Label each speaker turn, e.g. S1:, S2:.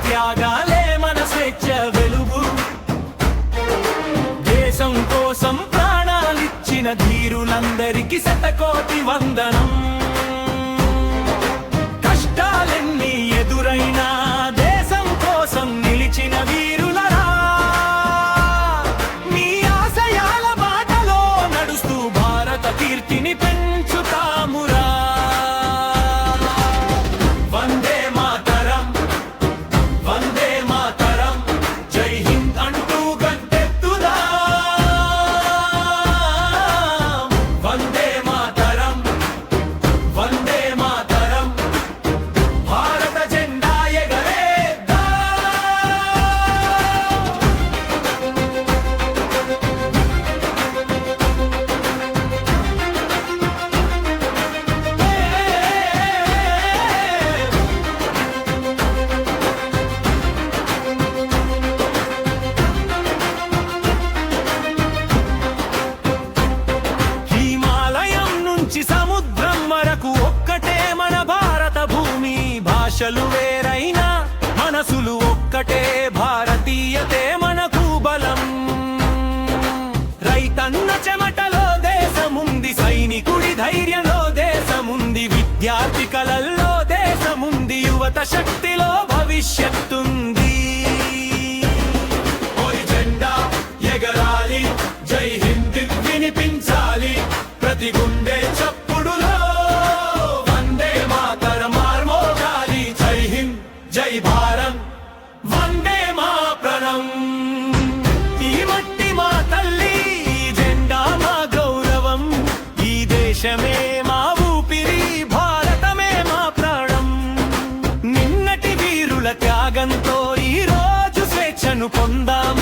S1: త్యాగాలే మన స్వేచ్ఛ వెలుగు. దేశం కోసం ప్రాణాలిచ్చిన ధీరులందరికీ శతకోటి వందనం. కష్టాలెన్ని ఎదురైనా దేశం కోసం నిలిచిన వీరులరా, మీ ఆశయాల బాటలో నడుస్తూ భారత కీర్తిని పెంచుతామురా. వందే మాతరం, వందే మాతరం, జై హింద్ అంటూ గంటెత్తుదా. వందే మాతరం, వందే మాతరం, భారత జెండా ఎగరేద్దాం. హిమాలయం నుంచి సముద్రం వరకు ఒక్కటే మన భారత భూమి. భాషలు వేరైనా మనసులు ఒక్కటే, భారతీయతే మనకు బలం. రైతన్న చెమటలో దేశముంది, సైనికుడి ధైర్యంలో దేశముంది, విద్యార్థి కలల్లో దేశముంది, యువత శక్తిలో భవిష్యత్తుంది. ఓయ్ జెండా ఎగరాలి, జై హింద్ వినిపించాలి ప్రతి గుండె చప్పుడులో. వందే మాతరం మార్మోగాలి, జై హింద్ జై భారత్ వందే మాతరం. ఈ మట్టి మా తల్లి, ఈ జెండా మా గౌరవం, ఈ దేశమే మా ఊపిరి, భారతమే మా ప్రాణం. నిన్నటి వీరుల త్యాగంతో ఈ రోజు స్వేచ్ఛను పొందాం.